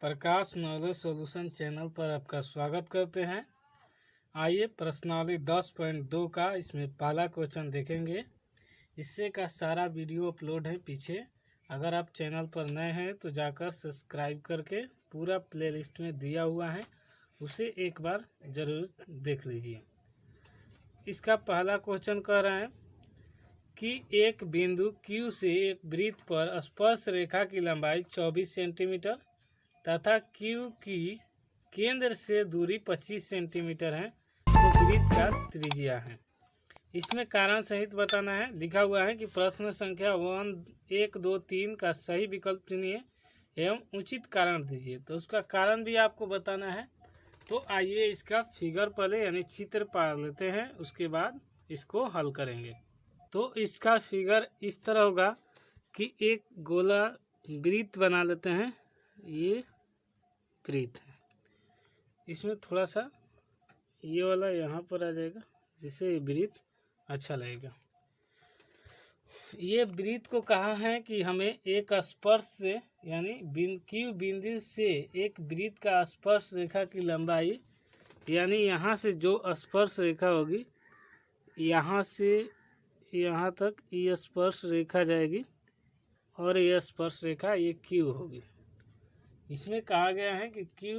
प्रकाश knowledge solution channel पर आपका स्वागत करते हैं। आइए प्रश्नावली 10.2 का इसमें पहला क्वेश्चन देखेंगे। इससे का सारा वीडियो अपलोड है पीछे। अगर आप चैनल पर नए हैं तो जाकर सब्सक्राइब करके पूरा प्लेलिस्ट में दिया हुआ है, उसे एक बार ज़रूर देख लीजिए। इसका पहला क्वेश्चन कह रहे हैं कि एक बिंदु Q से एक वृत्त पर स्पर्श रेखा की लंबाई 24 सेंटीमीटर तथा Q की केंद्र से दूरी 25 सेंटीमीटर है, तो वृत्त का त्रिज्या है। इसमें कारण सहित बताना है। लिखा हुआ है कि प्रश्न संख्या 1, 2, 3 का सही विकल्प चुनिए एवं उचित कारण दीजिए। तो उसका कारण भी आपको बताना है। तो आइए इसका फिगर पहले यानी चित्र पा लेते हैं, उसके बाद इसको हल करेंगे। तो इसका फिगर इस तरह होगा कि एक गोला वृत्त बना लेते हैं। ये वृत्त है, इसमें थोड़ा सा ये वाला यहाँ पर आ जाएगा, जिससे वृत्त अच्छा लगेगा। ये वृत्त को कहा है कि हमें एक स्पर्श से यानी Q बिंदु से एक वृत्त का स्पर्श रेखा की लंबाई यानी यहाँ से जो स्पर्श रेखा होगी, यहाँ से यहाँ तक ये स्पर्श रेखा जाएगी और यह स्पर्श रेखा ये Q होगी। इसमें कहा गया है कि Q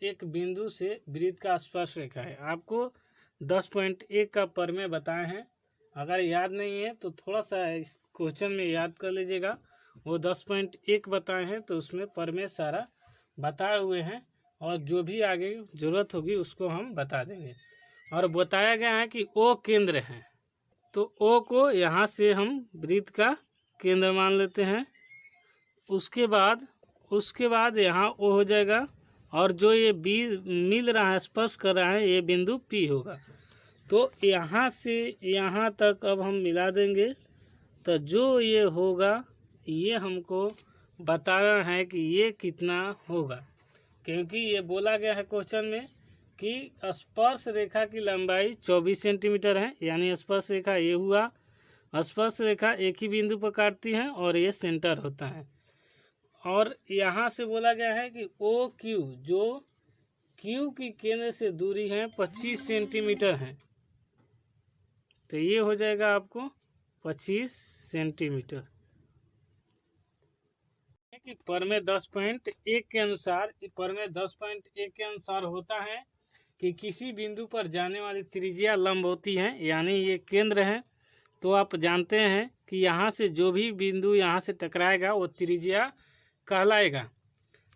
एक बिंदु से वृत्त का स्पर्श रेखा है। आपको 10.1 का प्रमेय बताए हैं। अगर याद नहीं है तो थोड़ा सा इस क्वेश्चन में याद कर लीजिएगा। वो 10.1 बताए हैं, तो उसमें प्रमेय सारा बताए हुए हैं और जो भी आगे ज़रूरत होगी उसको हम बता देंगे। और बताया गया है कि O केंद्र है, तो O को यहाँ से हम वृत्त का केंद्र मान लेते हैं। उसके बाद यहाँ O हो जाएगा और जो ये B मिल रहा है, स्पर्श कर रहा है, ये बिंदु P होगा। तो यहाँ से यहाँ तक अब हम मिला देंगे, तो जो ये होगा ये हमको बताना है कि ये कितना होगा, क्योंकि ये बोला गया है क्वेश्चन में कि स्पर्श रेखा की लंबाई 24 सेंटीमीटर है। यानी स्पर्श रेखा ये हुआ, स्पर्श रेखा एक ही बिंदु पर काटती है और ये सेंटर होता है। और यहाँ से बोला गया है कि OQ जो Q की केंद्र से दूरी है 25 सेंटीमीटर है, तो ये हो जाएगा आपको 25 सेंटीमीटर। कि प्रमेय 10.1 के अनुसार होता है कि किसी बिंदु पर जाने वाली त्रिज्या लंब होती है, यानी ये केंद्र है। तो आप जानते हैं कि यहाँ से जो भी बिंदु यहाँ से टकराएगा वो त्रिज्या कहलाएगा।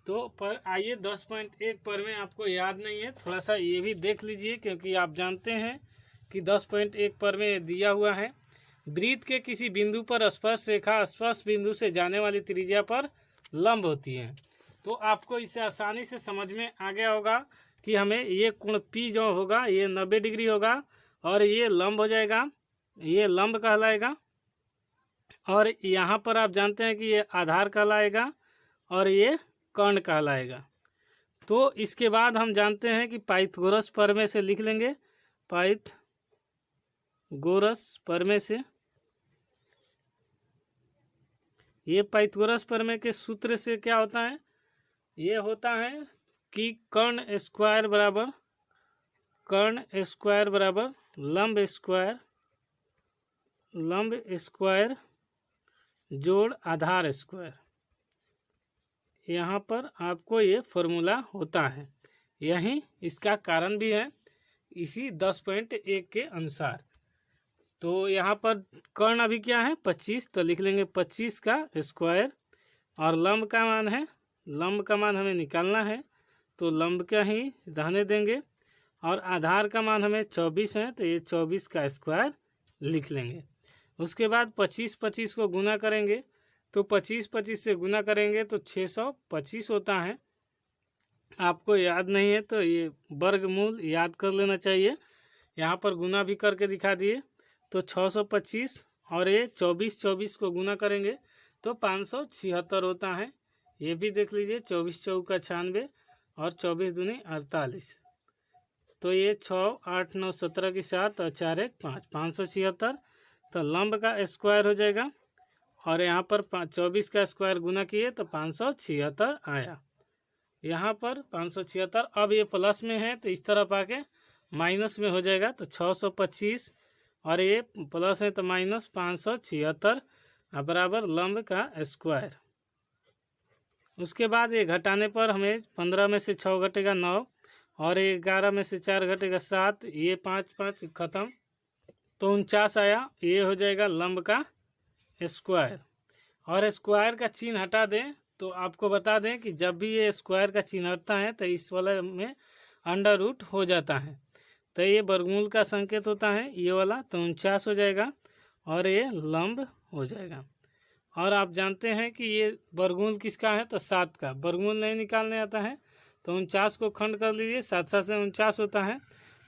तो पर आइए 10.1 प्रमेय आपको याद नहीं है, थोड़ा सा ये भी देख लीजिए, क्योंकि आप जानते हैं कि 10.1 प्रमेय दिया हुआ है। वृत्त के किसी बिंदु पर स्पर्श रेखा स्पर्श बिंदु से जाने वाली त्रिज्या पर लंब होती है। तो आपको इसे आसानी से समझ में आ गया होगा कि हमें ये कोण P जो होगा ये 90 डिग्री होगा और ये लंब हो जाएगा, ये लंब कहलाएगा। और यहाँ पर आप जानते हैं कि ये आधार कहलाएगा और ये कर्ण कहलाएगा। तो इसके बाद हम जानते हैं कि पाइथागोरस प्रमेय से लिख लेंगे। पाइथागोरस प्रमेय से ये पाइथागोरस प्रमेय के सूत्र से क्या होता है, ये होता है कि कर्ण स्क्वायर बराबर लंब स्क्वायर जोड़ आधार स्क्वायर। यहाँ पर आपको ये फॉर्मूला होता है, यही इसका कारण भी है इसी 10.1 के अनुसार। तो यहाँ पर कर्ण अभी क्या है 25, तो लिख लेंगे 25 का स्क्वायर और लंब का मान हमें निकालना है, तो लंब का ही रहने देंगे। और आधार का मान हमें 24 है, तो ये 24 का स्क्वायर लिख लेंगे। उसके बाद 25 को गुना करेंगे, तो 25 से गुना करेंगे तो 625 होता है। आपको याद नहीं है तो ये वर्गमूल याद कर लेना चाहिए। यहाँ पर गुना भी करके दिखा दिए, तो 625 और ये 24 को गुना करेंगे तो 576 होता है। ये भी देख लीजिए, 24 चौका 96 और 24 दूनी 48, तो ये 6, 8, 9, 17 की 7 और 4, 1, 5, 576। तो लंब का स्क्वायर हो जाएगा और यहाँ पर 24 का स्क्वायर गुना किए तो 576 आया। यहाँ पर 576। अब ये प्लस में है तो इस तरफ आके माइनस में हो जाएगा, तो 625 और ये प्लस है तो माइनस 576 बराबर लंब का स्क्वायर। उसके बाद ये घटाने पर हमें 15 में से 6 घटेगा 9 और 11 में से 4 घटेगा 7, ये 5 5 ख़त्म, तो 49 आया। ये हो जाएगा लंब का स्क्वायर। और स्क्वायर का चिन्ह हटा दें तो आपको बता दें कि जब भी ये स्क्वायर का चिन्ह हटता है तो इस वाले में अंडर रूट हो जाता है, तो ये वर्गमूल का संकेत होता है ये वाला, तो 49 हो जाएगा और ये लंब हो जाएगा। और आप जानते हैं कि ये वर्गमूल किसका है, तो 7 का। वर्गमूल नहीं निकालने आता है तो 49 को खंड कर लीजिए, 7 7 से 49 होता है,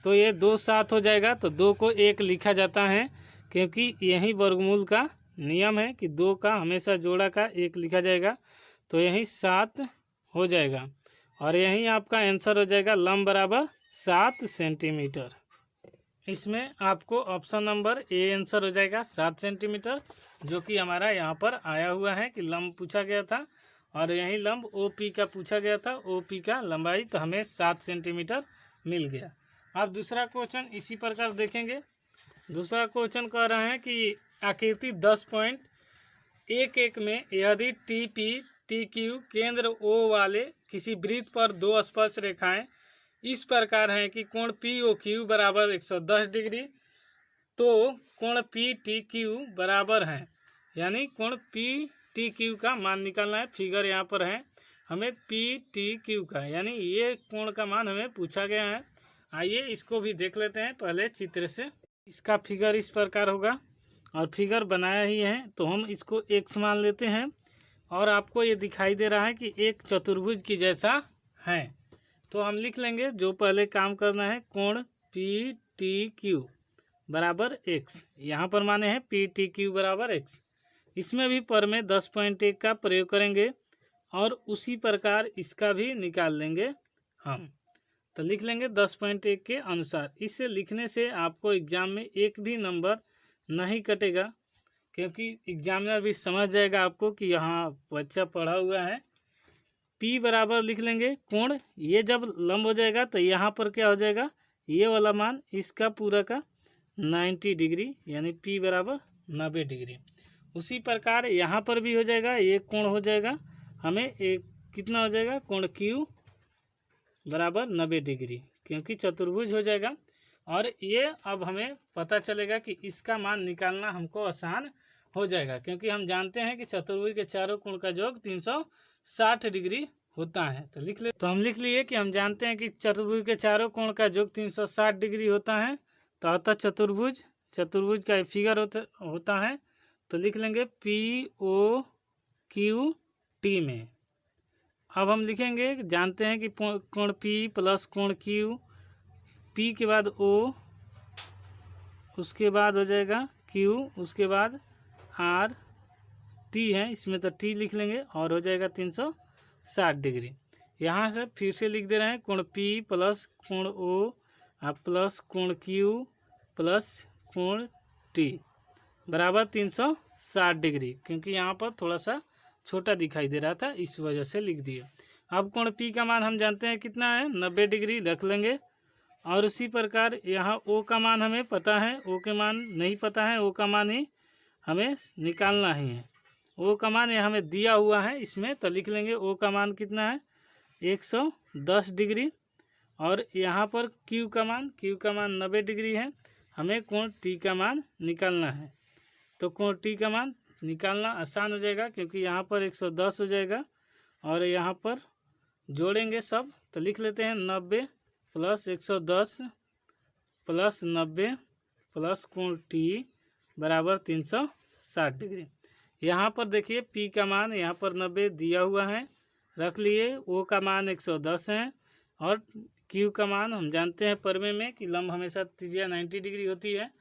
तो ये 2 7 हो जाएगा। तो 2 को 1 लिखा जाता है क्योंकि यही वर्गमूल का नियम है कि 2 का हमेशा जोड़ा का 1 लिखा जाएगा, तो यही 7 हो जाएगा। और यही आपका आंसर हो जाएगा लंब बराबर 7 सेंटीमीटर। इसमें आपको ऑप्शन नंबर ए आंसर हो जाएगा 7 सेंटीमीटर, जो कि हमारा यहाँ पर आया हुआ है कि लंब पूछा गया था और यही लंब OP का पूछा गया था, OP का लंबाई, तो हमें 7 सेंटीमीटर मिल गया। अब दूसरा क्वेश्चन इसी प्रकार देखेंगे। दूसरा क्वेश्चन कह रहे हैं कि आकृति 10.11 में यदि TP TQ केंद्र O वाले किसी वृत्त पर 2 स्पर्श रेखाएं इस प्रकार हैं कि कोण POQ बराबर 110 डिग्री, तो कोण PTQ बराबर है, यानी कोण PTQ का मान निकालना है। फिगर यहाँ पर है, हमें PTQ का यानी ये कोण का मान हमें पूछा गया है। आइए इसको भी देख लेते हैं पहले चित्र से। इसका फिगर इस प्रकार होगा और फिगर बनाया ही है, तो हम इसको x मान लेते हैं और आपको ये दिखाई दे रहा है कि एक चतुर्भुज की जैसा है, तो हम लिख लेंगे जो पहले काम करना है, कोण PTQ बराबर x, यहाँ पर माने हैं PTQ बराबर x। इसमें भी पर में 10.1 का प्रयोग करेंगे और उसी प्रकार इसका भी निकाल लेंगे हम, तो लिख लेंगे 10.1 के अनुसार। इसे लिखने से आपको एग्जाम में एक भी नंबर नहीं कटेगा, क्योंकि एग्जामिनर भी समझ जाएगा आपको कि यहाँ बच्चा पढ़ा हुआ है। P बराबर लिख लेंगे कोण, ये जब लंब हो जाएगा तो यहाँ पर क्या हो जाएगा, ये वाला मान इसका पूरा का 90 डिग्री, यानी P बराबर 90 डिग्री। उसी प्रकार यहाँ पर भी हो जाएगा, ये कोण हो जाएगा, हमें एक कितना हो जाएगा, कोण Q बराबर 90 डिग्री, क्योंकि चतुर्भुज हो जाएगा। और ये अब हमें पता चलेगा कि इसका मान निकालना हमको आसान हो जाएगा, क्योंकि हम जानते हैं कि चतुर्भुज के चारों कोण का योग 360 डिग्री होता है। तो लिख ले, तो हम लिख लिए कि हम जानते हैं कि चतुर्भुज के चारों कोण का योग 360 डिग्री होता है, तो अतः चतुर्भुज का फिगर होता है, तो लिख लेंगे POQT में। अब हम लिखेंगे, जानते हैं कि कोण P प्लस कोण Q, P के बाद O, उसके बाद हो जाएगा Q, उसके बाद R, T है इसमें तो T लिख लेंगे और हो जाएगा 360 डिग्री। यहाँ से फिर से लिख दे रहे हैं, कोण P प्लस कोण O प्लस कोण Q प्लस कोण T बराबर 360 डिग्री, क्योंकि यहाँ पर थोड़ा सा छोटा दिखाई दे रहा था, इस वजह से लिख दिए। अब कोण P का मान हम जानते हैं कितना है, 90 डिग्री रख लेंगे। और उसी प्रकार यहाँ O का मान हमें पता है, O के मान नहीं पता है, O का मान ही हमें निकालना ही है। O का मान ये हमें दिया हुआ है इसमें, तो लिख लेंगे O का मान कितना है, 110 डिग्री। और यहाँ पर Q का मान 90 डिग्री है, हमें कोण T का मान निकालना है। तो कोण T का मान निकालना आसान हो जाएगा, क्योंकि यहाँ पर 110 हो जाएगा और यहाँ पर जोड़ेंगे सब, तो लिख लेते हैं 90 प्लस 110 प्लस 90 प्लस कोण T बराबर 360 डिग्री। यहाँ पर देखिए P का मान यहाँ पर 90 दिया हुआ है, रख लिए। O का मान 110 है और Q का मान हम जानते हैं परमे में कि लंब हमेशा त्रिज्या 90 डिग्री होती है,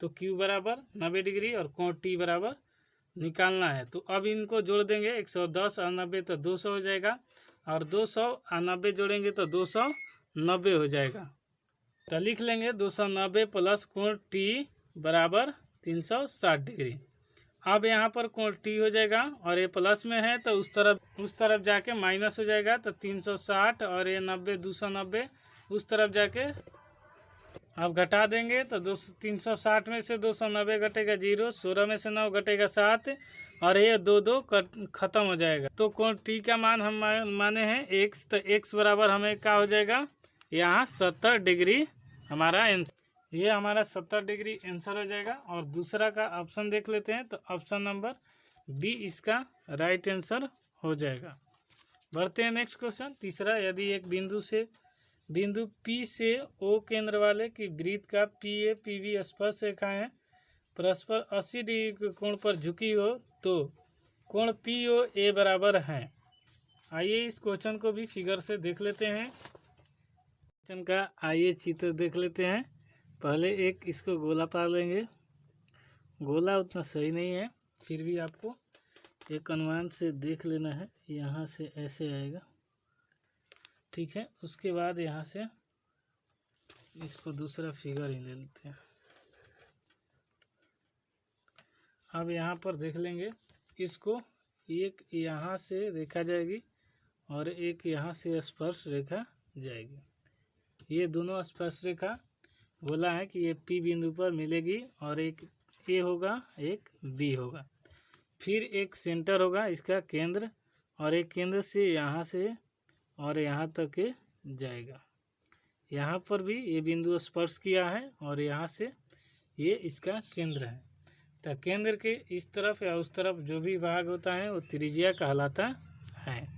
तो Q बराबर 90 डिग्री और कोण T बराबर निकालना है। तो अब इनको जोड़ देंगे, 110 और 90 तो 200 हो जाएगा, और 200 और 90 जोड़ेंगे तो 290 हो जाएगा। तो लिख लेंगे 290 प्लस कोण T बराबर 360 डिग्री। अब यहाँ पर कोण टी हो जाएगा और ये प्लस में है तो उस तरफ जाके माइनस हो जाएगा, तो 360 और ये 90 290 उस तरफ जाके अब घटा देंगे तो 360 में से 290 घटेगा 0, 16 में से 9 घटेगा 7 और ये 2 खत्म हो जाएगा। तो कोण टी का मान हम माने हैं x, तो x बराबर हमें क्या हो जाएगा यहाँ 70 डिग्री हमारा आंसर, ये हमारा 70 डिग्री आंसर हो जाएगा। और दूसरा का ऑप्शन देख लेते हैं, तो ऑप्शन नंबर बी इसका राइट आंसर हो जाएगा। बढ़ते हैं नेक्स्ट क्वेश्चन तीसरा। यदि एक बिंदु P से O केंद्र वाले की वृत्त का PA PB स्पर्श रेखाएं परस्पर 80 डिग्री के कोण पर झुकी हो तो कोण POA बराबर है। आइए इस क्वेश्चन को भी फिगर से देख लेते हैं। क्वेश्चन का आइए चित्र देख लेते हैं। पहले एक इसको गोला पा लेंगे। गोला उतना सही नहीं है, फिर भी आपको एक अनुमान से देख लेना है। यहाँ से ऐसे आएगा, ठीक है। उसके बाद यहाँ से इसको दूसरा फिगर ही ले लेते हैं। अब यहाँ पर देख लेंगे, इसको एक यहाँ से रेखा जाएगी और एक यहाँ से स्पर्श रेखा जाएगी। ये दोनों स्पर्श रेखा बोला है कि ये P बिंदु पर मिलेगी और एक A होगा एक B होगा, फिर एक सेंटर होगा इसका केंद्र और एक केंद्र से यहाँ से और यहाँ तक जाएगा। यहाँ पर भी ये बिंदु स्पर्श किया है और यहाँ से ये इसका केंद्र है। तो केंद्र के इस तरफ या उस तरफ जो भी भाग होता है वो त्रिज्या कहलाता है।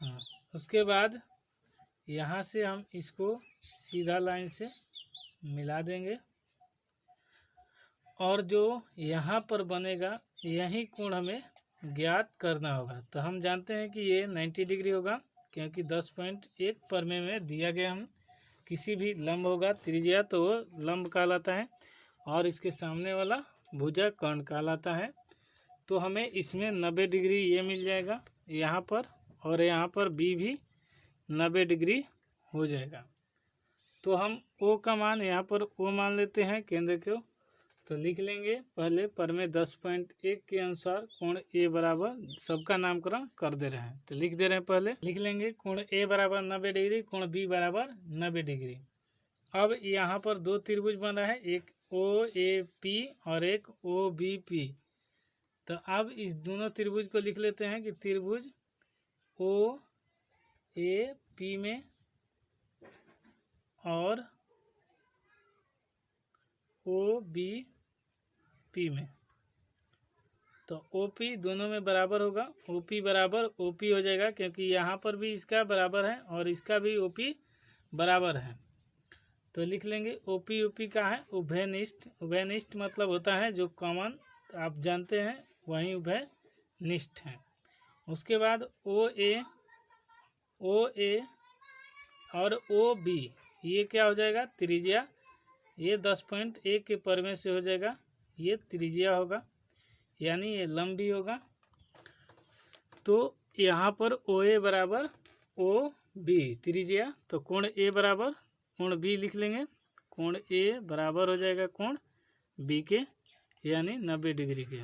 हाँ, उसके बाद यहाँ से हम इसको सीधा लाइन से मिला देंगे और जो यहाँ पर बनेगा यही कोण हमें ज्ञात करना होगा। तो हम जानते हैं कि ये 90 डिग्री होगा, क्योंकि 10.1 परमे में दिया गया। हम किसी भी लंब होगा त्रिज्या तो वो लंब कहलाता है और इसके सामने वाला भुजा कर्ण कहलाता है। तो हमें इसमें 90 डिग्री ये मिल जाएगा यहाँ पर, और यहाँ पर बी भी 90 डिग्री हो जाएगा। तो हम ओ का मान यहाँ पर ओ मान लेते हैं केंद्र को। तो लिख लेंगे पहले परमे 10.1 के अनुसार कोण ए बराबर, सबका नामकरण कर दे रहे हैं तो लिख दे रहे हैं। पहले लिख लेंगे कोण ए बराबर 90 डिग्री, कोण बी बराबर 90 डिग्री। अब यहाँ पर दो त्रिभुज बन रहा है, एक OAP और एक OBP। तो अब इस दोनों त्रिभुज को लिख लेते हैं कि त्रिभुज OAP में और OBP में। तो OP दोनों में बराबर होगा, OP बराबर OP हो जाएगा, क्योंकि यहाँ पर भी इसका बराबर है और इसका भी OP बराबर है। तो लिख लेंगे OP का है उभयनिष्ठ। उभयनिष्ठ मतलब होता है जो कॉमन आप जानते हैं वहीं उभयनिष्ठ है। उसके बाद OA और OB ये क्या हो जाएगा त्रिज्या, ये 10.1 के परमे से हो जाएगा, ये त्रिज्या होगा यानी ये लंबी होगा। तो यहाँ पर OA बराबर OB त्रिज्या, तो कोण A बराबर कोण B लिख लेंगे। कोण A बराबर हो जाएगा कोण B के यानी 90 डिग्री के।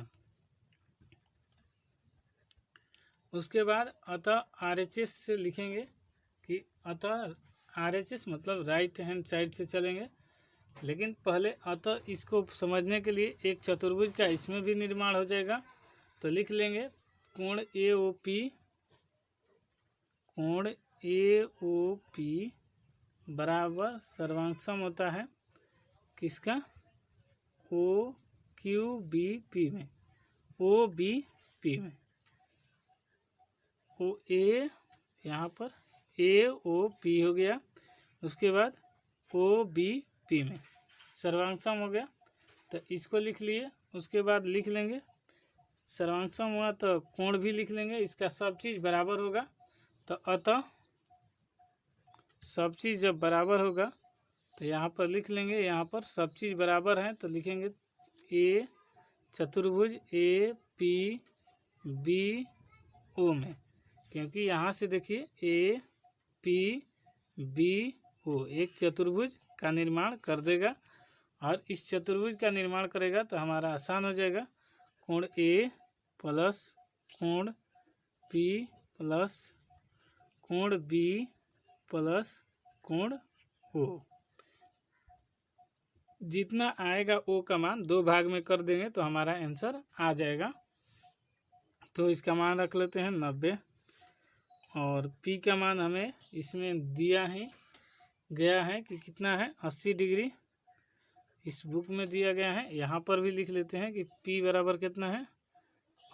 उसके बाद अतः RHS से लिखेंगे कि अतः RHS मतलब राइट हैंड साइड से चलेंगे, लेकिन पहले अतः इसको समझने के लिए एक चतुर्भुज का इसमें भी निर्माण हो जाएगा। तो लिख लेंगे कोण AOP बराबर सर्वांग होता है किसका OQBP में, OBP में OA यहाँ पर AOP हो गया। उसके बाद OBP में सर्वांग हो गया, तो इसको लिख लिए। उसके बाद लिख लेंगे सर्वांग हुआ तो कोण भी लिख लेंगे, इसका सब चीज़ बराबर होगा। तो अतः सब चीज़ जब बराबर होगा तो यहाँ पर लिख लेंगे, यहाँ पर सब चीज़ बराबर है तो लिखेंगे ए चतुर्भुज APBO में, क्योंकि यहाँ से देखिए APBO एक चतुर्भुज का निर्माण कर देगा और इस चतुर्भुज का निर्माण करेगा तो हमारा आसान हो जाएगा। कोण ए प्लस कोण पी प्लस कोण बी प्लस कोण ओ। जितना आएगा ओ का मान 2 भाग में कर देंगे तो हमारा आंसर आ जाएगा। तो इसका मान रख लेते हैं 90 और पी का मान हमें इसमें दिया ही गया है कि कितना है 80 डिग्री, इस बुक में दिया गया है। यहाँ पर भी लिख लेते हैं कि पी बराबर कितना है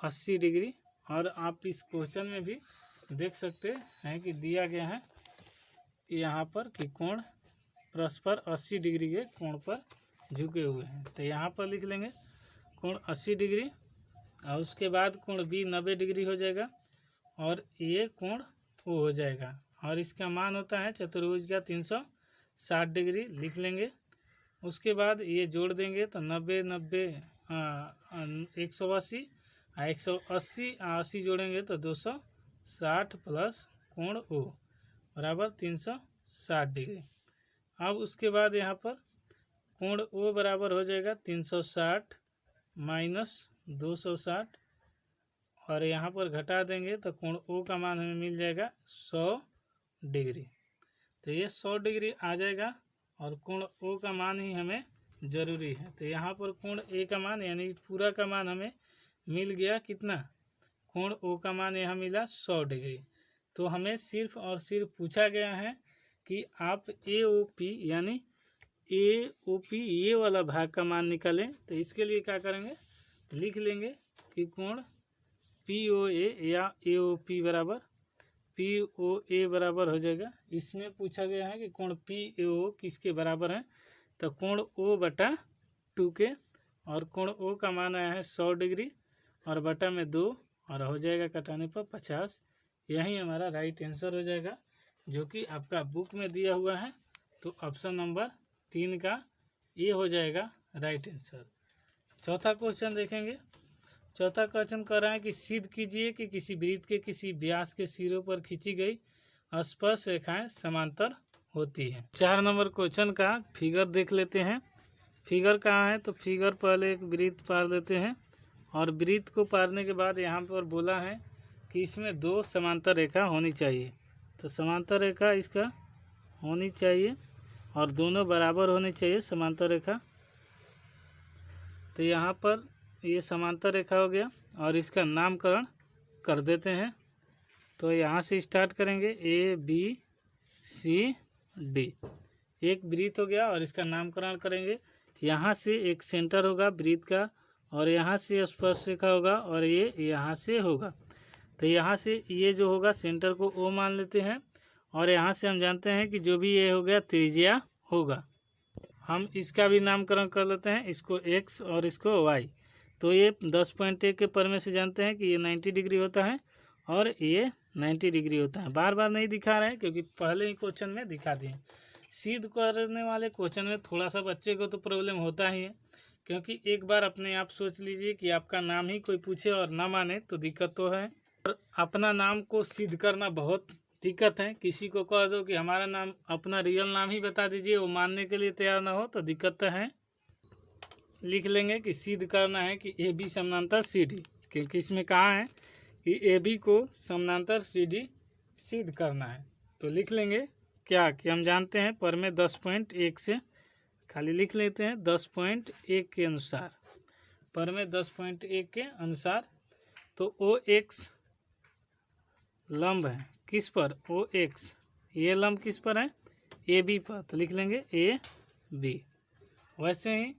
80 डिग्री। और आप इस क्वेश्चन में भी देख सकते हैं कि दिया गया है यहाँ पर कि कोण परस्पर 80 डिग्री के कोण पर झुके हुए हैं। तो यहाँ पर लिख लेंगे कोण 80 डिग्री और उसके बाद कोण बी 90 डिग्री हो जाएगा और ये कोण ओ हो जाएगा और इसका मान होता है चतुर्भुज का 360 डिग्री लिख लेंगे। उसके बाद ये जोड़ देंगे तो 90 90 180 180 80 जोड़ेंगे तो 260 प्लस कोण ओ बराबर 360 डिग्री। अब उसके बाद यहाँ पर कोण ओ बराबर हो जाएगा 360 माइनस 260 और यहाँ पर घटा देंगे तो कोण ओ का मान हमें मिल जाएगा 100 डिग्री। तो ये 100 डिग्री आ जाएगा और कोण ओ का मान ही हमें ज़रूरी है। तो यहाँ पर कोण ए का मान यानी पूरा का मान हमें मिल गया कितना, कोण ओ का मान यहाँ मिला 100 डिग्री। तो हमें सिर्फ और सिर्फ पूछा गया है कि आप ए ओ पी यानी ए ओ पी ये वाला भाग का मान निकालें। तो इसके लिए क्या करेंगे, लिख लेंगे कि कोण पी ओ ए या ए ओ पी बराबर पी ओ ए बराबर हो जाएगा। इसमें पूछा गया है कि कोण पी ए ओ किसके बराबर है, तो कोण ओ बटा 2 के और कोण ओ का मान आया है 100 डिग्री और बटा में 2 और हो जाएगा कटाने पर 50। यही हमारा राइट आंसर हो जाएगा जो कि आपका बुक में दिया हुआ है। तो ऑप्शन नंबर 3 का ये हो जाएगा राइट आंसर। चौथा क्वेश्चन देखेंगे। चौथा क्वेश्चन कह रहा है कि सिद्ध कीजिए कि किसी वृत्त के किसी व्यास के सिरों पर खींची गई स्पर्श रेखाएं समांतर होती हैं। 4 नंबर क्वेश्चन का फिगर देख लेते हैं। फिगर कहाँ है, तो फिगर पहले एक वृत्त पार लेते हैं और वृत्त को पारने के बाद यहाँ पर बोला है कि इसमें 2 समांतर रेखा होनी चाहिए। तो समांतर रेखा इसका होनी चाहिए और दोनों बराबर होनी चाहिए समांतर रेखा। तो यहाँ पर ये समांतर रेखा हो गया और इसका नामकरण कर देते हैं। तो यहाँ से स्टार्ट करेंगे ए बी सी डी, एक वृत्त हो गया और इसका नामकरण करेंगे। यहाँ से एक सेंटर होगा वृत्त का और यहाँ से स्पर्श रेखा होगा और ये यहाँ से होगा। तो यहाँ से ये जो होगा सेंटर को ओ मान लेते हैं और यहाँ से हम जानते हैं कि जो भी ये हो गया त्रिज्या होगा। हम इसका भी नामकरण कर लेते हैं, इसको एक्स और इसको वाई। तो ये 10.1 के पर से जानते हैं कि ये 90 डिग्री होता है और ये 90 डिग्री होता है। बार बार नहीं दिखा रहे हैं क्योंकि पहले ही क्वेश्चन में दिखा दिए। सिद्ध करने वाले क्वेश्चन में थोड़ा सा बच्चे को तो प्रॉब्लम होता ही है, क्योंकि एक बार अपने आप सोच लीजिए कि आपका नाम ही कोई पूछे और ना माने तो दिक्कत तो है। और अपना नाम को सिद्ध करना बहुत दिक्कत है। किसी को कह दो कि हमारा नाम, अपना रियल नाम ही बता दीजिए, वो मानने के लिए तैयार ना हो तो दिक्कत है। लिख लेंगे कि सिद्ध करना है कि ए बी समानांतर सी डी, क्योंकि इसमें कहा है कि ए बी को समानांतर सी डी सिद्ध करना है। तो लिख लेंगे क्या कि हम जानते हैं पर में 10.1 से खाली लिख लेते हैं 10.1 के अनुसार, पर में 10.1 के अनुसार। तो ओ एक्स लंब है किस पर, ओ एक्स, ये लंब किस पर है, ए बी पर। तो लिख लेंगे ए बी। वैसे ही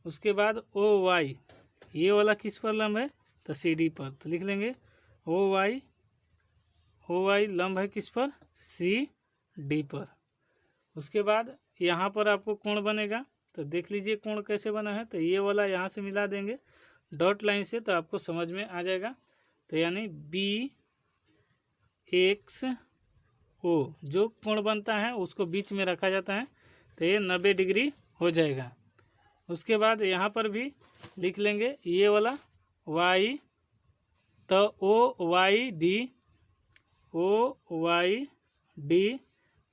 उसके बाद ओ वाई, ये वाला किस पर लंब है, तो सी डी पर। तो लिख लेंगे ओ वाई लंब है किस पर, सी डी पर। उसके बाद यहाँ पर आपको कोण बनेगा, तो देख लीजिए कोण कैसे बना है। तो ये वाला यहाँ से मिला देंगे डॉट लाइन से, तो आपको समझ में आ जाएगा। तो यानी बी एक्स ओ जो कोण बनता है उसको बीच में रखा जाता है, तो ये 90 डिग्री हो जाएगा। उसके बाद यहाँ पर भी लिख लेंगे ये वाला वाई, तो ओ वाई डी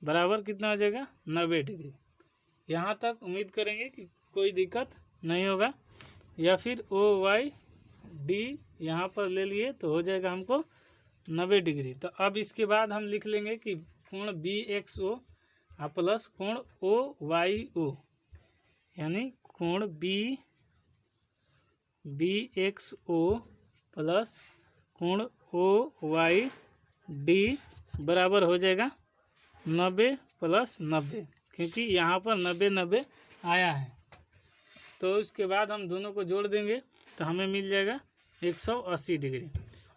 बराबर कितना हो जाएगा, 90 डिग्री। यहाँ तक उम्मीद करेंगे कि कोई दिक्कत नहीं होगा। या फिर ओ वाई डी यहाँ पर ले लिए तो हो जाएगा हमको 90 डिग्री। तो अब इसके बाद हम लिख लेंगे कि कोण बी एक्स ओ प्लस कोण ओ वाई ओ, यानी कोण बी एक्स ओ प्लस कोण ओ वाई डी बराबर हो जाएगा 90 प्लस 90, क्योंकि यहाँ पर 90 90 आया है। तो उसके बाद हम दोनों को जोड़ देंगे तो हमें मिल जाएगा 180 डिग्री।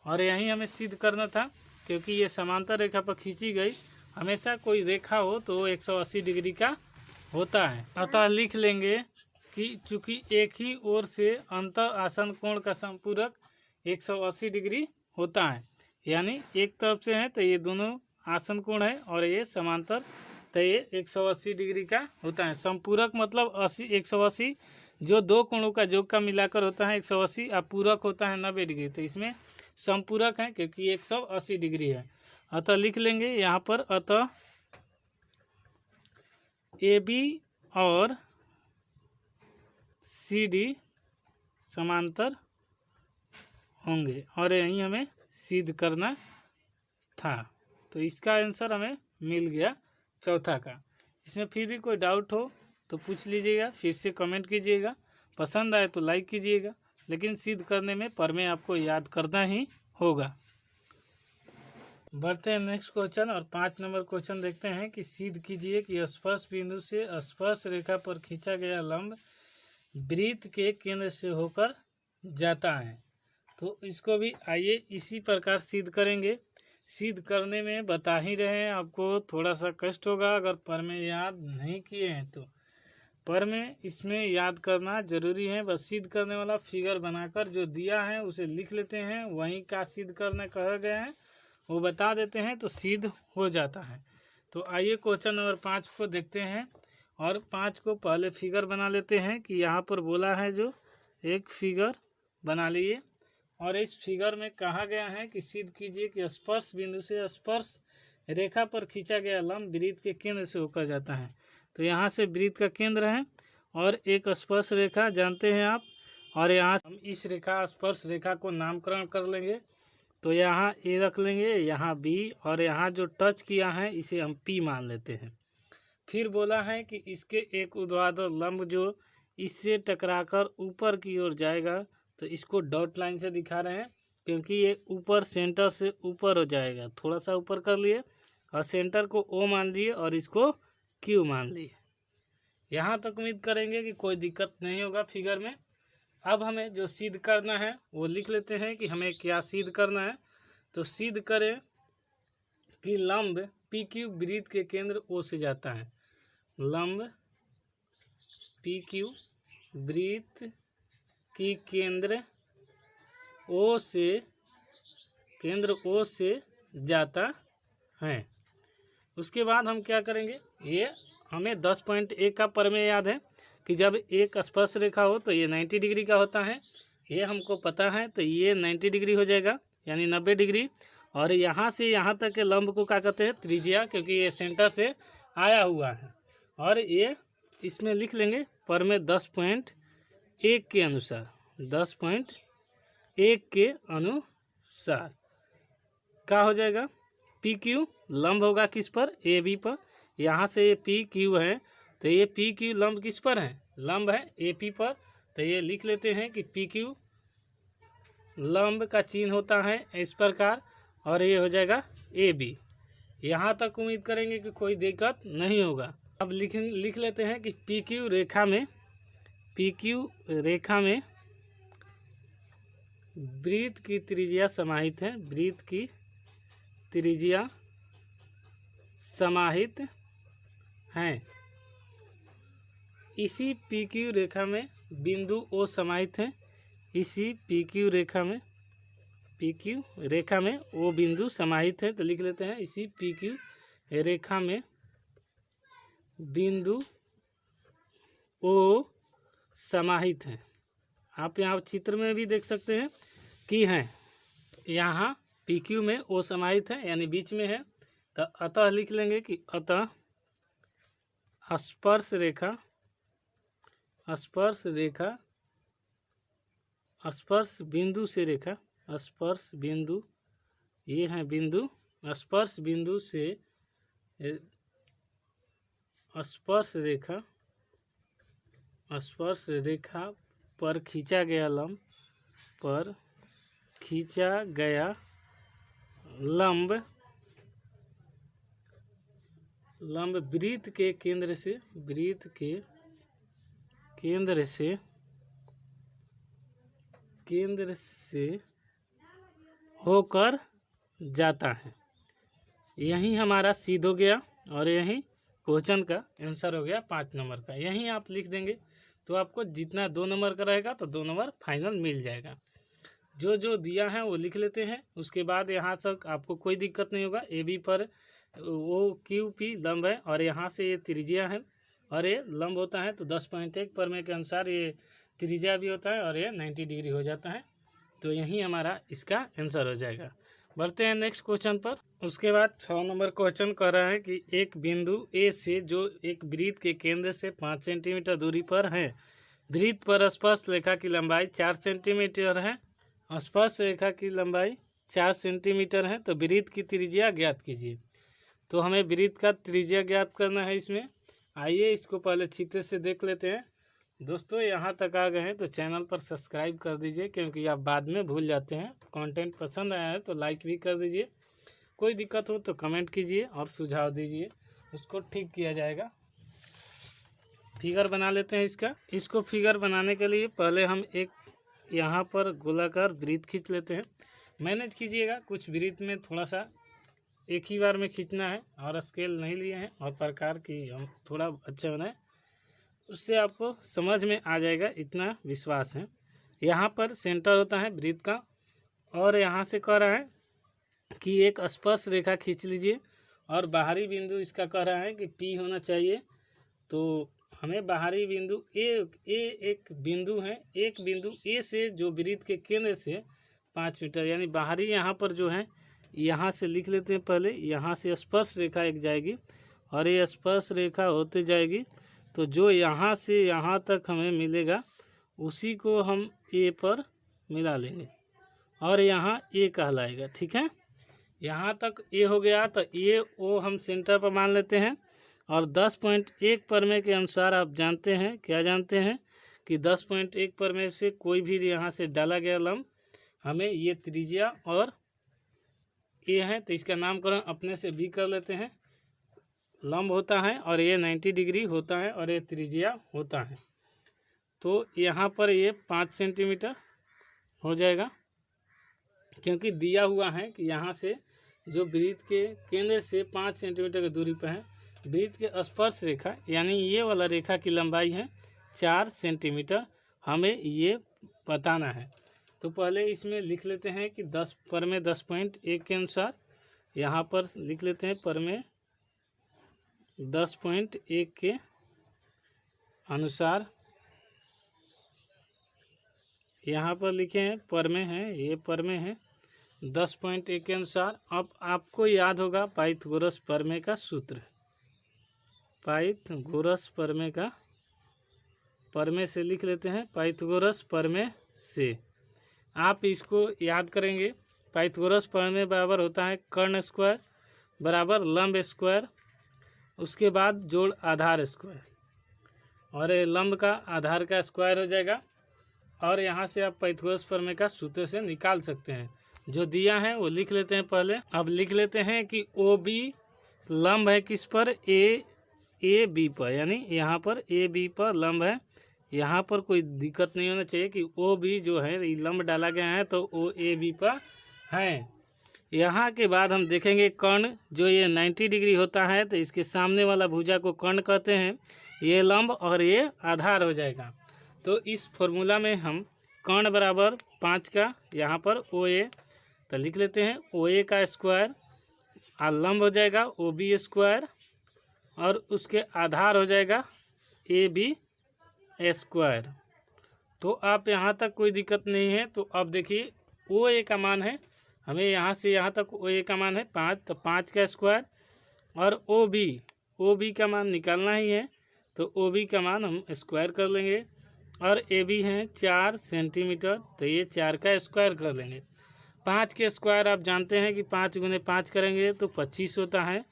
और यहीं हमें सिद्ध करना था, क्योंकि ये समांतर रेखा पर खींची गई, हमेशा कोई रेखा हो तो वो 180 डिग्री का होता है। अतः लिख लेंगे कि चूँकि एक ही ओर से अंतर आसन कोण का संपूरक 180 डिग्री होता है, यानी एक तरफ से है तो ये दोनों आसन कोण है और ये समांतर, तो ये 180 डिग्री का होता है। संपूरक मतलब 180, जो दो कोणों का योग का मिलाकर होता है 180, और पूरक होता है 90 डिग्री। तो इसमें संपूरक है क्योंकि 180 डिग्री है। अतः लिख लेंगे यहाँ पर, अतः ए बी और सी डी समांतर होंगे, और यहीं हमें सिद्ध करना था। तो इसका आंसर हमें मिल गया चौथा का। इसमें फिर भी कोई डाउट हो तो पूछ लीजिएगा, फिर से कमेंट कीजिएगा, पसंद आए तो लाइक कीजिएगा, लेकिन सिद्ध करने में प्रमेय आपको याद करना ही होगा। बढ़ते हैं नेक्स्ट क्वेश्चन, और 5 नंबर क्वेश्चन देखते हैं कि सिद्ध कीजिए कि स्पर्श बिंदु से स्पर्श रेखा पर खींचा गया लंब वृत्त के केंद्र से होकर जाता है। तो इसको भी आइए इसी प्रकार सिद्ध करेंगे। सिद्ध करने में बता ही रहे हैं आपको, थोड़ा सा कष्ट होगा अगर प्रमेय याद नहीं किए हैं तो। प्रमेय इसमें याद करना जरूरी है। बस सिद्ध करने वाला फिगर बनाकर जो दिया है उसे लिख लेते हैं, वहीं का सिद्ध करना कहा गया है वो बता देते हैं तो सिद्ध हो जाता है। तो आइए क्वेश्चन नंबर 5 को देखते हैं, और 5 को पहले फिगर बना लेते हैं कि यहाँ पर बोला है जो एक फिगर बना लिए, और इस फिगर में कहा गया है कि सिद्ध कीजिए कि स्पर्श बिंदु से स्पर्श रेखा पर खींचा गया लंब वृत्त के केंद्र से होकर जाता है। तो यहाँ से वृत्त का केंद्र है और एक स्पर्श रेखा जानते हैं आप, और यहाँ हम इस रेखा स्पर्श रेखा को नामकरण कर लेंगे। तो यहाँ ए रख लेंगे, यहाँ बी, और यहाँ जो टच किया है इसे हम पी मान लेते हैं। फिर बोला है कि इसके एक ऊर्ध्वाधर लंब जो इससे टकराकर ऊपर की ओर जाएगा, तो इसको डॉट लाइन से दिखा रहे हैं क्योंकि ये ऊपर सेंटर से ऊपर हो जाएगा। थोड़ा सा ऊपर कर लिए और सेंटर को ओ मान लिए और इसको क्यू मान लिए। यहाँ तक उम्मीद करेंगे कि कोई दिक्कत नहीं होगा फिगर में। अब हमें जो सिद्ध करना है वो लिख लेते हैं कि हमें क्या सिद्ध करना है। तो सिद्ध करें कि लंब पी क्यू वृत्त के केंद्र ओ से जाता है। लंब पी क्यू वृत्त की केंद्र ओ से जाता है। उसके बाद हम क्या करेंगे, ये हमें 10.1 का प्रमेय याद है कि जब एक स्पर्श रेखा हो तो ये 90 डिग्री का होता है, ये हमको पता है। तो ये 90 डिग्री हो जाएगा यानी 90 डिग्री, और यहाँ से यहाँ तक के लंब को क्या कहते हैं, त्रिज्या, क्योंकि ये सेंटर से आया हुआ है। और ये इसमें लिख लेंगे प्रमेय 10.1 के अनुसार, 10.1 के अनुसार क्या हो जाएगा, पी क्यू लंब होगा किस पर, ए बी पर। यहाँ से ये पी क्यू है तो ये पी क्यू लंब किस पर है, लंब है ए पी पर। तो ये लिख लेते हैं कि पी क्यू लंब का चिन्ह होता है इस प्रकार, और ये हो जाएगा ए बी। यहाँ तक उम्मीद करेंगे कि कोई दिक्कत नहीं होगा। अब लिख लेते हैं कि पी क्यू रेखा में वृत्त की त्रिज्या समाहित है, वृत्त की त्रिज्या समाहित हैं। इसी पी क्यू रेखा में बिंदु ओ समाहित है, इसी पी क्यू रेखा में ओ बिंदु समाहित है। तो लिख लेते हैं इसी पी क्यू रेखा में बिंदु ओ समाहित है। आप यहाँ चित्र में भी देख सकते हैं कि हैं, यहाँ पी क्यू में ओ समाहित है यानी बीच में है। तो अतः लिख लेंगे कि अतः स्पर्श रेखा स्पर्श बिंदु से रेखा, स्पर्श बिंदु, ये है बिंदु, स्पर्श बिंदु से स्पर्श रेखा, स्पर्श रेखा पर खींचा गया लंब, पर खींचा गया लंब, लंब वृत्त के केंद्र से, वृत्त के केंद्र से, केंद्र से होकर जाता है। यही हमारा सिद्ध हो गया और यही क्वेश्चन का आंसर हो गया 5 नंबर का। यहीं आप लिख देंगे तो आपको जितना 2 नंबर का रहेगा तो 2 नंबर फाइनल मिल जाएगा। जो जो दिया है वो लिख लेते हैं। उसके बाद यहाँ तक आपको कोई दिक्कत नहीं होगा। ए बी पर वो क्यू पी लंब है और यहाँ से ये त्रिज्या है और ये लंब होता है तो 10.1 परमे के अनुसार ये त्रिज्या भी होता है और ये 90 डिग्री हो जाता है। तो यही हमारा इसका आंसर हो जाएगा। बढ़ते हैं नेक्स्ट क्वेश्चन पर। उसके बाद 6 नंबर क्वेश्चन कह रहा है कि एक बिंदु ए से जो एक वृत्त के केंद्र से 5 सेंटीमीटर दूरी पर है, वृत्त पर स्पर्श रेखा की लंबाई 4 सेंटीमीटर है, स्पर्श रेखा की लंबाई 4 सेंटीमीटर है, तो वृत्त की त्रिज्या ज्ञात कीजिए। तो हमें वृत्त का त्रिज्या ज्ञात करना है इसमें। आइए इसको पहले चित्र से देख लेते हैं। दोस्तों यहाँ तक आ गए हैं तो चैनल पर सब्सक्राइब कर दीजिए, क्योंकि आप बाद में भूल जाते हैं। कंटेंट पसंद आया है तो लाइक भी कर दीजिए। कोई दिक्कत हो तो कमेंट कीजिए और सुझाव दीजिए, उसको ठीक किया जाएगा। फिगर बना लेते हैं इसको फिगर बनाने के लिए पहले हम एक यहाँ पर गोलाकार वृत्त खींच लेते हैं। मैनेज कीजिएगा, कुछ वृत्त में थोड़ा सा एक ही बार में खींचना है और स्केल नहीं लिए हैं और प्रकार की हम थोड़ा अच्छा बनाए, उससे आपको समझ में आ जाएगा, इतना विश्वास है। यहाँ पर सेंटर होता है वृत्त का और यहाँ से कह रहा है कि एक स्पर्श रेखा खींच लीजिए और बाहरी बिंदु इसका कह रहा है कि पी होना चाहिए। तो हमें बाहरी बिंदु एक बिंदु है, एक बिंदु ए से जो वृत्त के केंद्र से 5 मीटर, यानी बाहरी यहाँ पर जो है यहाँ से लिख लेते हैं। पहले यहाँ से स्पर्श रेखा एक जाएगी और ये स्पर्श रेखा होते जाएगी, तो जो यहाँ से यहाँ तक हमें मिलेगा उसी को हम ए पर मिला लेंगे और यहाँ ए कहलाएगा। ठीक है, यहाँ तक ए हो गया तो ए ओ हम सेंटर पर मान लेते हैं। और 10.1 परमे के अनुसार आप जानते हैं, क्या जानते हैं कि 10.1 परमे से कोई भी यहाँ से डाला गया लंब, हमें ये त्रिज्या और ए है तो इसका नामकरण अपने से भी कर लेते हैं। लंब होता है और ये 90 डिग्री होता है और ये त्रिज्या होता है। तो यहाँ पर ये 5 सेंटीमीटर हो जाएगा, क्योंकि दिया हुआ है कि यहाँ से जो वृत्त के केंद्र से 5 सेंटीमीटर की दूरी पर है, वृत्त के स्पर्श रेखा यानी ये वाला रेखा की लंबाई है 4 सेंटीमीटर, हमें ये बताना है। तो पहले इसमें लिख लेते हैं कि 10 परमे 10.1 के अनुसार, यहाँ पर लिख लेते हैं परमे 10.1 के अनुसार, यहाँ पर लिखे हैं परमे हैं, ये परमे हैं 10.1 के अनुसार। अब आपको याद होगा पाइथागोरस परमे का सूत्र, पाइथागोरस परमे का, परमे से लिख लेते हैं पाइथागोरस परमे से। आप इसको याद करेंगे, पाइथागोरस परमे बराबर होता है कर्ण स्क्वायर बराबर लंब स्क्वायर, उसके बाद जोड़ आधार स्क्वायर, और ये लंब का आधार का स्क्वायर हो जाएगा। और यहाँ से आप पाइथागोरस परमे का सूत्र से निकाल सकते हैं। जो दिया है वो लिख लेते हैं पहले। अब लिख लेते हैं कि ओ बी लंब है किस पर, ए बी पर, यानी यहाँ पर ए बी पर लंब है। यहाँ पर कोई दिक्कत नहीं होना चाहिए कि ओ बी जो है ये लंब डाला गया है तो ओ ए बी पर है। यहाँ के बाद हम देखेंगे कर्ण, जो ये 90 डिग्री होता है तो इसके सामने वाला भुजा को कर्ण कहते हैं, ये लंब और ये आधार हो जाएगा। तो इस फॉर्मूला में हम कर्ण बराबर 5 का यहाँ पर ओ ए, तो लिख लेते हैं ओ ए का स्क्वायर और लंब हो जाएगा ओ बी स्क्वायर और उसके आधार हो जाएगा ए बी स्क्वायर। तो आप यहाँ तक कोई दिक्कत नहीं है। तो अब देखिए ओ ए का मान है, हमें यहाँ से यहाँ तक ओ ए का मान है 5, तो 5 का स्क्वायर, और ओ बी का मान निकालना ही है तो ओ बी का मान हम स्क्वायर कर लेंगे। और ए बी हैं 4 सेंटीमीटर, तो ये 4 का स्क्वायर कर लेंगे। 5 के स्क्वायर आप जानते हैं कि 5 गुने 5 करेंगे तो 25 होता है,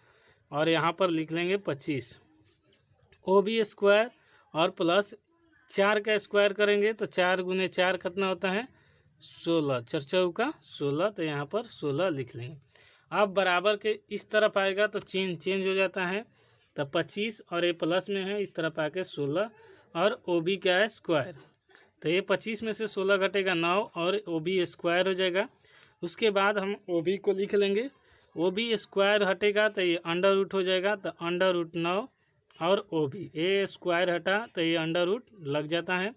और यहाँ पर लिख लेंगे 25। ओ बी स्क्वायर और प्लस 4 का स्क्वायर करेंगे तो 4 गुने 4 कितना होता है 16, 4 चौका 16, तो यहाँ पर 16 लिख लेंगे। अब बराबर के इस तरफ आएगा तो चिन्ह चेंज हो जाता है, तो 25 और ये प्लस में है, इस तरफ आके 16 और ओ बी क्या है स्क्वायर, तो ये 25 में से 16 घटेगा 9 और ओ बी स्क्वायर हो जाएगा। उसके बाद हम ओ बी को लिख लेंगे, ओ बी स्क्वायर हटेगा तो ये अंडर रूट हो जाएगा, तो अंडर रूट 9 और ओ बी ए स्क्वायर हटा तो ये अंडर रूट लग जाता है,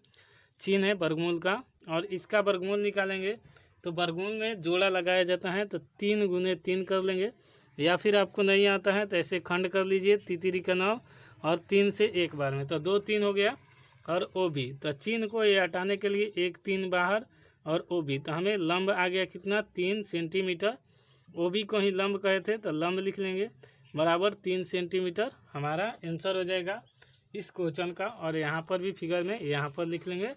चिन्ह है वर्गमूल का, और इसका वर्गमूल निकालेंगे तो वर्गमूल में जोड़ा लगाया जाता है, तो 3 गुने 3 कर लेंगे, या फिर आपको नहीं आता है तो ऐसे खंड कर लीजिए, तितरी का 9 और 3 से एक बार में, तो 2 3 हो गया। और ओ बी, तो चिन्ह को ये हटाने के लिए 1 3 बाहर और ओ बी, तो हमें लंब आ गया कितना 3 सेंटीमीटर, ओ बी को ही लंब कहे थे तो लंब लिख लेंगे बराबर 3 सेंटीमीटर, हमारा आंसर हो जाएगा इस क्वेश्चन का। और यहाँ पर भी फिगर में यहाँ पर लिख लेंगे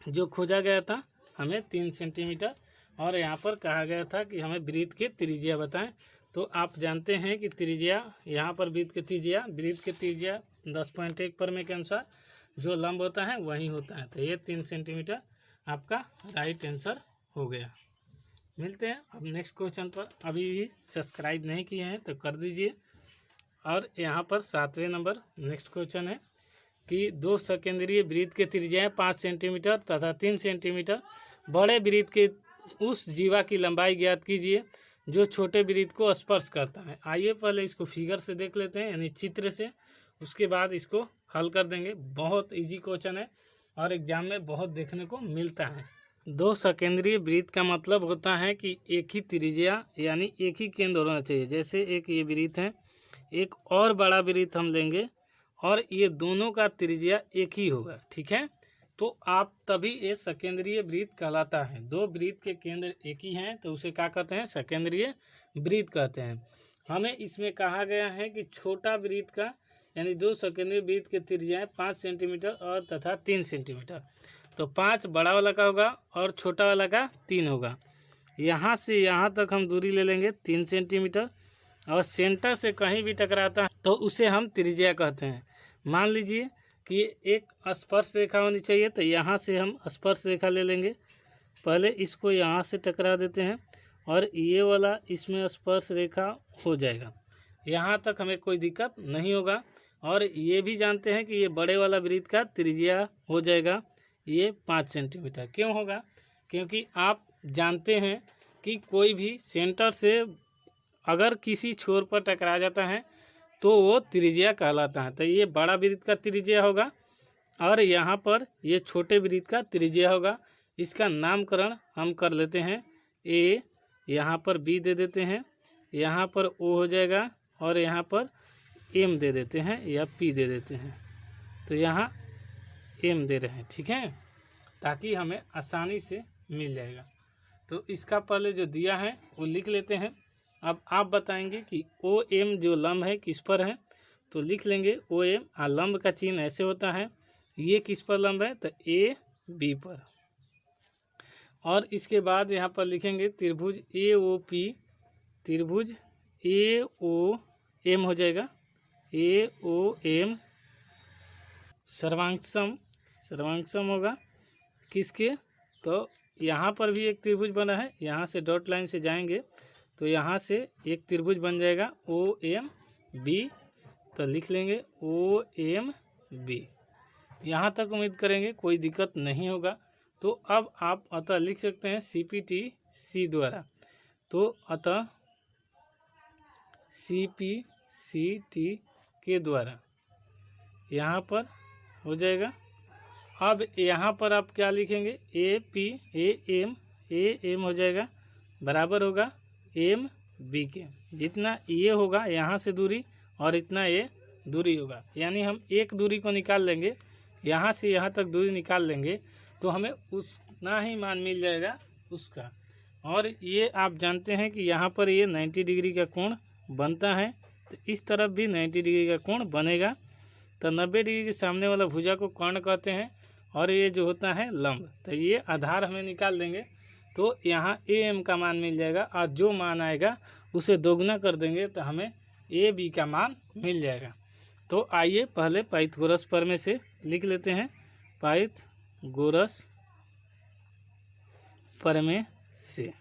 जो खोजा गया था हमें 3 सेंटीमीटर, और यहाँ पर कहा गया था कि हमें वृत्त की त्रिज्या बताएं, तो आप जानते हैं कि त्रिज्या यहाँ पर वृत्त की त्रिज्या 10.1 परमे के अनुसार जो लंब होता है वही होता है, तो ये 3 सेंटीमीटर आपका राइट आंसर हो गया। मिलते हैं अब नेक्स्ट क्वेश्चन पर। अभी भी सब्सक्राइब नहीं किए हैं तो कर दीजिए। और यहाँ पर 7वें नंबर नेक्स्ट क्वेश्चन है कि 2 सकेंद्रीय वृत्त के त्रिज्याएं 5 सेंटीमीटर तथा 3 सेंटीमीटर, बड़े वृत्त के उस जीवा की लंबाई ज्ञात कीजिए जो छोटे वृत्त को स्पर्श करता है। आइए पहले इसको फिगर से देख लेते हैं, यानी चित्र से, उसके बाद इसको हल कर देंगे। बहुत इजी क्वेश्चन है और एग्जाम में बहुत देखने को मिलता है। 2 सकेंद्रीय वृत्त का मतलब होता है कि एक ही त्रिज्या यानी एक ही केंद्र होना चाहिए। जैसे एक ये वृत्त है, एक और बड़ा वृत्त हम लेंगे और ये दोनों का त्रिज्या एक ही होगा, ठीक है, तो आप तभी ये सकेंद्रीय वृत्त कहलाता है। 2 वृत्त के केंद्र एक ही हैं तो उसे क्या कहते हैं सकेंद्रीय वृत्त कहते हैं। हमें इसमें कहा गया है कि छोटा वृत्त का यानी 2 सकेंद्रीय वृत्त के त्रिज्याएं 5 सेंटीमीटर और तथा 3 सेंटीमीटर, तो 5 बड़ा वाला का होगा और छोटा वाला का 3 होगा। यहाँ से यहाँ तक हम दूरी ले लेंगे 3 सेंटीमीटर, और सेंटर से कहीं भी टकराता है तो उसे हम त्रिज्या कहते हैं। मान लीजिए कि एक स्पर्श रेखा होनी चाहिए, तो यहाँ से हम स्पर्श रेखा ले लेंगे, पहले इसको यहाँ से टकरा देते हैं और ये वाला इसमें स्पर्श रेखा हो जाएगा, यहाँ तक हमें कोई दिक्कत नहीं होगा। और ये भी जानते हैं कि ये बड़े वाला वृत्त का त्रिज्या हो जाएगा ये 5 सेंटीमीटर। क्यों होगा? क्योंकि आप जानते हैं कि कोई भी सेंटर से अगर किसी छोर पर टकरा जाता है तो वो त्रिज्या कहलाता है। तो ये बड़ा वृत्त का त्रिज्या होगा और यहाँ पर ये छोटे वृत्त का त्रिज्या होगा। इसका नामकरण हम कर लेते हैं ए, यहाँ पर बी दे देते हैं, यहाँ पर ओ हो जाएगा और यहाँ पर एम दे देते हैं या पी दे देते हैं। तो यहाँ एम दे रहे हैं, ठीक है, ताकि हमें आसानी से मिल जाएगा। तो इसका पहले जो दिया है वो लिख लेते हैं। अब आप बताएंगे कि ओ एम जो लंब है किस पर है, तो लिख लेंगे ओ एम। लंब का चिन्ह ऐसे होता है, ये किस पर लंब है तो ए बी पर। और इसके बाद यहाँ पर लिखेंगे त्रिभुज ए ओ पी, त्रिभुज ए ओ एम हो जाएगा, ए ओ एम सर्वांगसम होगा किसके, तो यहाँ पर भी एक त्रिभुज बना है, यहाँ से डॉट लाइन से जाएंगे तो यहाँ से एक त्रिभुज बन जाएगा ओ एम बी, तो लिख लेंगे ओ एम बी। यहाँ तक उम्मीद करेंगे कोई दिक्कत नहीं होगा। तो अब आप अतः लिख सकते हैं CPTC द्वारा, तो अतः CPCT के द्वारा यहाँ पर हो जाएगा। अब यहाँ पर आप क्या लिखेंगे ए एम हो जाएगा, बराबर होगा एम बी के। जितना ये होगा यहाँ से दूरी और इतना ये दूरी होगा, यानी हम एक दूरी को निकाल लेंगे, यहाँ से यहाँ तक दूरी निकाल लेंगे तो हमें उतना ही मान मिल जाएगा उसका। और ये आप जानते हैं कि यहाँ पर ये 90 डिग्री का कोण बनता है, तो इस तरफ भी 90 डिग्री का कोण बनेगा। तो 90 डिग्री के सामने वाला भुजा को कर्ण कहते हैं और ये जो होता है लंब। तो ये आधार हमें निकाल देंगे तो यहाँ ए एम का मान मिल जाएगा और जो मान आएगा उसे दोगुना कर देंगे तो हमें ए बी का मान मिल जाएगा। तो आइए पहले पाइथागोरस प्रमेय से लिख लेते हैं। पाइथागोरस प्रमेय से,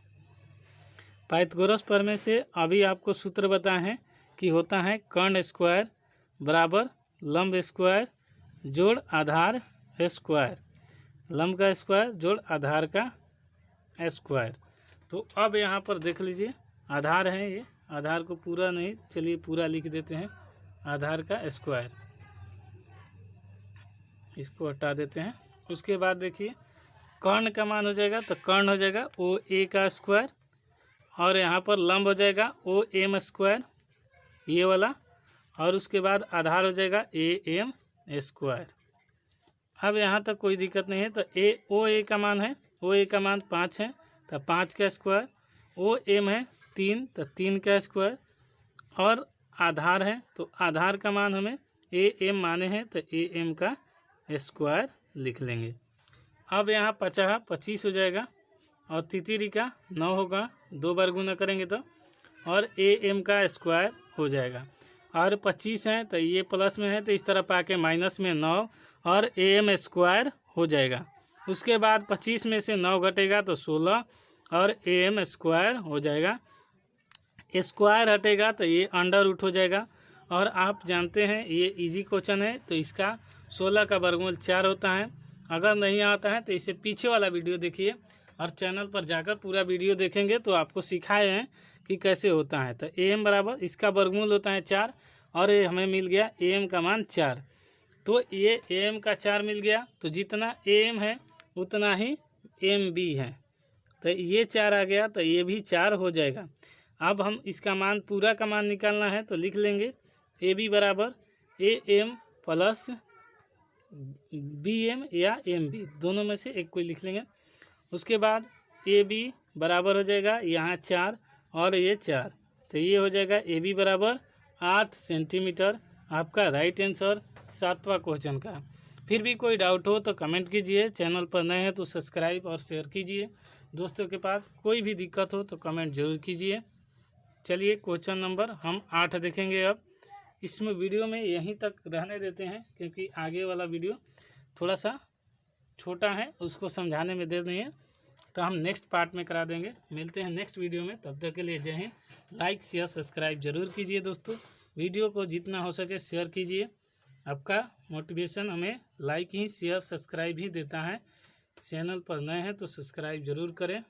पाइथागोरस प्रमेय से अभी आपको सूत्र बताए हैं कि होता है कर्ण स्क्वायर बराबर लंब स्क्वायर जोड़ आधार स्क्वायर, लंब का स्क्वायर जोड़ आधार का स्क्वायर। तो अब यहाँ पर देख लीजिए आधार है, ये आधार को पूरा नहीं, चलिए पूरा लिख देते हैं, आधार का स्क्वायर, इसको हटा देते हैं। उसके बाद देखिए कर्ण का मान हो जाएगा तो कर्ण हो जाएगा ओ ए का स्क्वायर और यहाँ पर लंब हो जाएगा ओ एम स्क्वायर ये वाला, और उसके बाद आधार हो जाएगा ए एम स्क्वायर। अब यहाँ तक कोई दिक्कत नहीं है। तो ओ ए का मान है, ओ ए का मान 5 है तो 5 का स्क्वायर, ओ एम है 3 तो 3 का स्क्वायर, और आधार है तो आधार का मान हमें ए एम माने हैं तो ए एम का स्क्वायर लिख लेंगे। अब यहाँ 25 हो जाएगा और तितिरी का 9 होगा, 2 बार गुना करेंगे तो, और ए एम का स्क्वायर हो जाएगा। और 25 है तो ये प्लस में है तो इस तरफ आके माइनस में 9 और ए एम स्क्वायर हो जाएगा। उसके बाद 25 में से 9 घटेगा तो 16 और ए एम स्क्वायर हो जाएगा। स्क्वायर हटेगा तो ये अंडर रूट हो जाएगा, और आप जानते हैं ये इजी क्वेश्चन है तो इसका 16 का वर्गमूल 4 होता है। अगर नहीं आता है तो इसे पीछे वाला वीडियो देखिए और चैनल पर जाकर पूरा वीडियो देखेंगे तो आपको सिखाए हैं कि कैसे होता है। तो ए एम बराबर इसका वर्गमूल होता है 4 और ये हमें मिल गया ए एम का मान 4। तो ये ए एम का 4 मिल गया तो जितना ए एम है उतना ही एम बी है, तो ये 4 आ गया तो ये भी 4 हो जाएगा। अब हम इसका मान पूरा का मान निकालना है तो लिख लेंगे ए बी बराबर A M plus B M या एम बी, दोनों में से एक कोई लिख लेंगे। उसके बाद ए बी बराबर हो जाएगा यहाँ 4 और ये 4, तो ये हो जाएगा ए बी बराबर 8 सेंटीमीटर। आपका राइट आंसर 7वां क्वेश्चन का। फिर भी कोई डाउट हो तो कमेंट कीजिए, चैनल पर नए हैं तो सब्सक्राइब और शेयर कीजिए। दोस्तों के पास कोई भी दिक्कत हो तो कमेंट जरूर कीजिए। चलिए क्वेश्चन नंबर हम 8 देखेंगे। अब इसमें वीडियो में यहीं तक रहने देते हैं क्योंकि आगे वाला वीडियो थोड़ा सा छोटा है, उसको समझाने में देर नहीं है, तो हम नेक्स्ट पार्ट में करा देंगे। मिलते हैं नेक्स्ट वीडियो में, तब तक के लिए जय हिंद। लाइक शेयर सब्सक्राइब जरूर कीजिए दोस्तों, वीडियो को जितना हो सके शेयर कीजिए। आपका मोटिवेशन हमें लाइक ही शेयर सब्सक्राइब ही देता है। चैनल पर नए हैं तो सब्सक्राइब जरूर करें।